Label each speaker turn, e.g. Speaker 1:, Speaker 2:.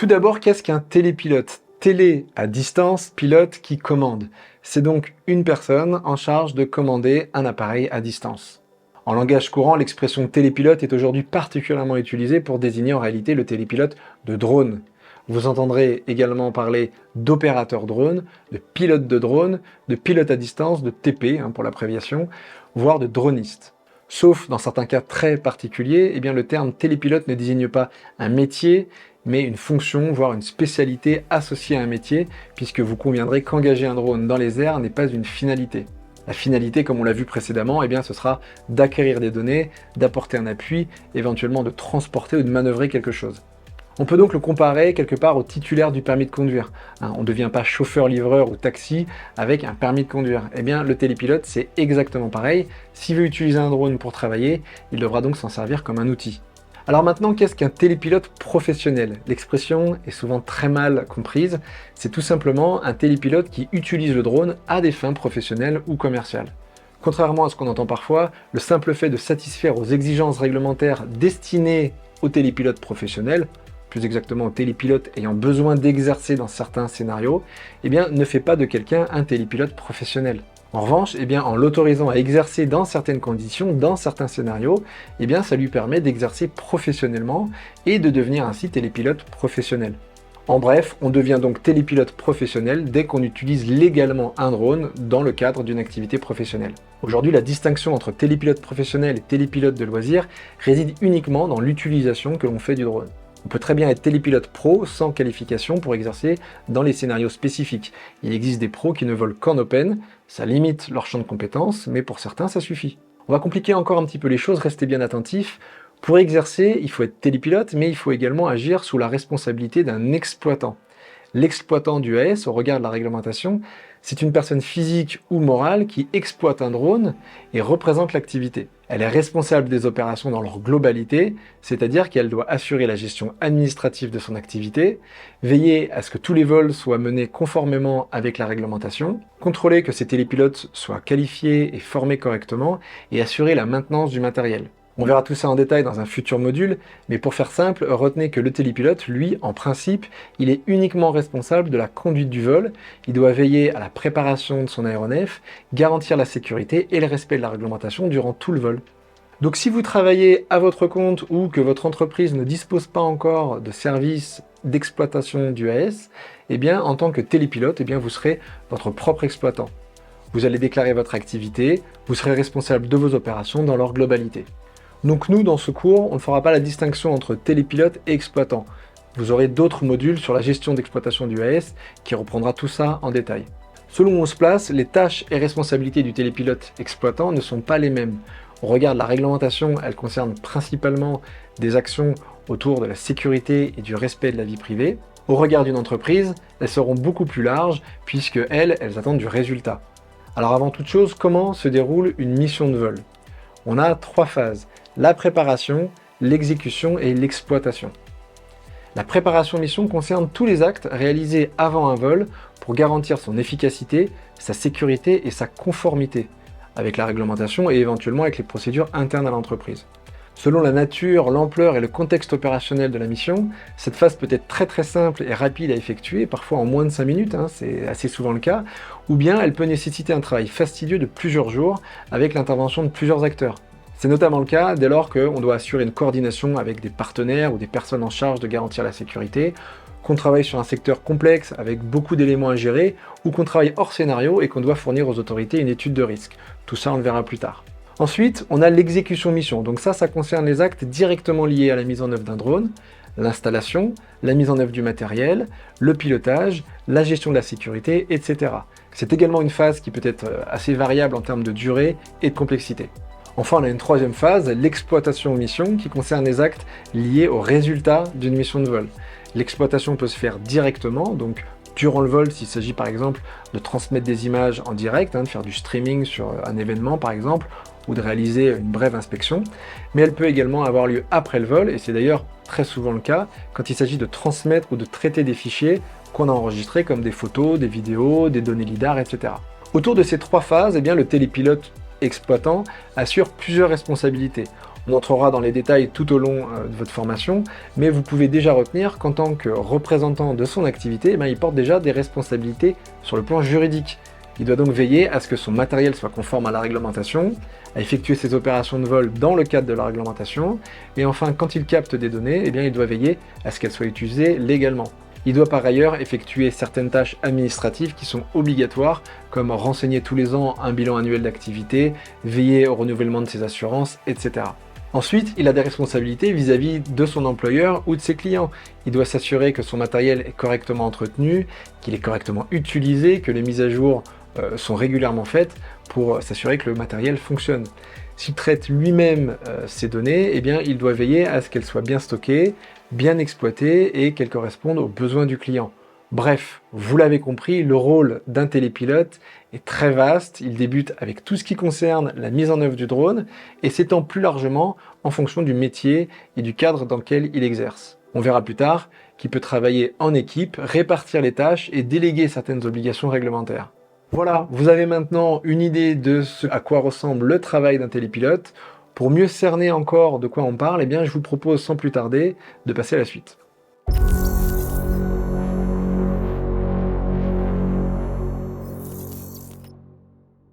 Speaker 1: Tout d'abord, qu'est-ce qu'un télépilote? Télé à distance, pilote qui commande. C'est donc une personne en charge de commander un appareil à distance. En langage courant, l'expression télépilote est aujourd'hui particulièrement utilisée pour désigner en réalité le télépilote de drone. Vous entendrez également parler d'opérateur drone, de pilote de drone, de pilote à distance, de TP pour l'abréviation, voire de droniste. Sauf dans certains cas très particuliers, le terme télépilote ne désigne pas un métier, mais une fonction, voire une spécialité associée à un métier, puisque vous conviendrez qu'engager un drone dans les airs n'est pas une finalité. La finalité, comme on l'a vu précédemment, ce sera d'acquérir des données, d'apporter un appui, éventuellement de transporter ou de manœuvrer quelque chose. On peut donc le comparer quelque part au titulaire du permis de conduire. On ne devient pas chauffeur-livreur ou taxi avec un permis de conduire. Le télépilote, c'est exactement pareil. S'il veut utiliser un drone pour travailler, il devra donc s'en servir comme un outil. Alors maintenant, qu'est-ce qu'un télépilote professionnel? L'expression est souvent très mal comprise. C'est tout simplement un télépilote qui utilise le drone à des fins professionnelles ou commerciales. Contrairement à ce qu'on entend parfois, le simple fait de satisfaire aux exigences réglementaires destinées aux télépilotes professionnels, plus exactement aux télépilotes ayant besoin d'exercer dans certains scénarios, ne fait pas de quelqu'un un télépilote professionnel. En revanche, en l'autorisant à exercer dans certaines conditions, dans certains scénarios, ça lui permet d'exercer professionnellement et de devenir ainsi télépilote professionnel. En bref, on devient donc télépilote professionnel dès qu'on utilise légalement un drone dans le cadre d'une activité professionnelle. Aujourd'hui, la distinction entre télépilote professionnel et télépilote de loisir réside uniquement dans l'utilisation que l'on fait du drone. On peut très bien être télépilote pro sans qualification pour exercer dans les scénarios spécifiques. Il existe des pros qui ne volent qu'en open, ça limite leur champ de compétences, mais pour certains ça suffit. On va compliquer encore un petit peu les choses, restez bien attentifs. Pour exercer, il faut être télépilote, mais il faut également agir sous la responsabilité d'un exploitant. L'exploitant du AS, au regard de la réglementation, c'est une personne physique ou morale qui exploite un drone et représente l'activité. Elle est responsable des opérations dans leur globalité, c'est-à-dire qu'elle doit assurer la gestion administrative de son activité, veiller à ce que tous les vols soient menés conformément avec la réglementation, contrôler que ces télépilotes soient qualifiés et formés correctement et assurer la maintenance du matériel. On verra tout ça en détail dans un futur module, mais pour faire simple, retenez que le télépilote, lui, en principe, il est uniquement responsable de la conduite du vol, il doit veiller à la préparation de son aéronef, garantir la sécurité et le respect de la réglementation durant tout le vol. Donc si vous travaillez à votre compte ou que votre entreprise ne dispose pas encore de services d'exploitation du AS, en tant que télépilote, vous serez votre propre exploitant. Vous allez déclarer votre activité, vous serez responsable de vos opérations dans leur globalité. Donc nous, dans ce cours, on ne fera pas la distinction entre télépilote et exploitant. Vous aurez d'autres modules sur la gestion d'exploitation du AS qui reprendra tout ça en détail. Selon où on se place, les tâches et responsabilités du télépilote exploitant ne sont pas les mêmes. On regarde la réglementation, elle concerne principalement des actions autour de la sécurité et du respect de la vie privée. Au regard d'une entreprise, elles seront beaucoup plus larges puisque elles attendent du résultat. Alors avant toute chose, comment se déroule une mission de vol? On a 3 phases. La préparation, l'exécution et l'exploitation. La préparation mission concerne tous les actes réalisés avant un vol pour garantir son efficacité, sa sécurité et sa conformité avec la réglementation et éventuellement avec les procédures internes à l'entreprise. Selon la nature, l'ampleur et le contexte opérationnel de la mission, cette phase peut être très simple et rapide à effectuer, parfois en moins de 5 minutes, c'est assez souvent le cas, ou bien elle peut nécessiter un travail fastidieux de plusieurs jours avec l'intervention de plusieurs acteurs. C'est notamment le cas dès lors qu'on doit assurer une coordination avec des partenaires ou des personnes en charge de garantir la sécurité, qu'on travaille sur un secteur complexe avec beaucoup d'éléments à gérer, ou qu'on travaille hors scénario et qu'on doit fournir aux autorités une étude de risque. Tout ça, on le verra plus tard. Ensuite, on a l'exécution mission. Donc ça concerne les actes directement liés à la mise en œuvre d'un drone, l'installation, la mise en œuvre du matériel, le pilotage, la gestion de la sécurité, etc. C'est également une phase qui peut être assez variable en termes de durée et de complexité. Enfin, on a une 3e phase, l'exploitation mission, qui concerne les actes liés aux résultats d'une mission de vol. L'exploitation peut se faire directement, donc durant le vol, s'il s'agit par exemple de transmettre des images en direct, de faire du streaming sur un événement par exemple, ou de réaliser une brève inspection, mais elle peut également avoir lieu après le vol, et c'est d'ailleurs très souvent le cas quand il s'agit de transmettre ou de traiter des fichiers qu'on a enregistrés comme des photos, des vidéos, des données lidar, etc. Autour de ces 3 phases, le télépilote exploitant assure plusieurs responsabilités. On entrera dans les détails tout au long de votre formation, mais vous pouvez déjà retenir qu'en tant que représentant de son activité, il porte déjà des responsabilités sur le plan juridique. Il doit donc veiller à ce que son matériel soit conforme à la réglementation, à effectuer ses opérations de vol dans le cadre de la réglementation, et enfin, quand il capte des données, il doit veiller à ce qu'elles soient utilisées légalement. Il doit par ailleurs effectuer certaines tâches administratives qui sont obligatoires, comme renseigner tous les ans un bilan annuel d'activité, veiller au renouvellement de ses assurances, etc. Ensuite, il a des responsabilités vis-à-vis de son employeur ou de ses clients. Il doit s'assurer que son matériel est correctement entretenu, qu'il est correctement utilisé, que les mises à jour sont régulièrement faites pour s'assurer que le matériel fonctionne. S'il traite lui-même ces données, il doit veiller à ce qu'elles soient bien stockées, bien exploitées et qu'elles correspondent aux besoins du client. Bref, vous l'avez compris, le rôle d'un télépilote est très vaste. Il débute avec tout ce qui concerne la mise en œuvre du drone et s'étend plus largement en fonction du métier et du cadre dans lequel il exerce. On verra plus tard qu'il peut travailler en équipe, répartir les tâches et déléguer certaines obligations réglementaires. Voilà, vous avez maintenant une idée de ce à quoi ressemble le travail d'un télépilote. Pour mieux cerner encore de quoi on parle, je vous propose sans plus tarder de passer à la suite.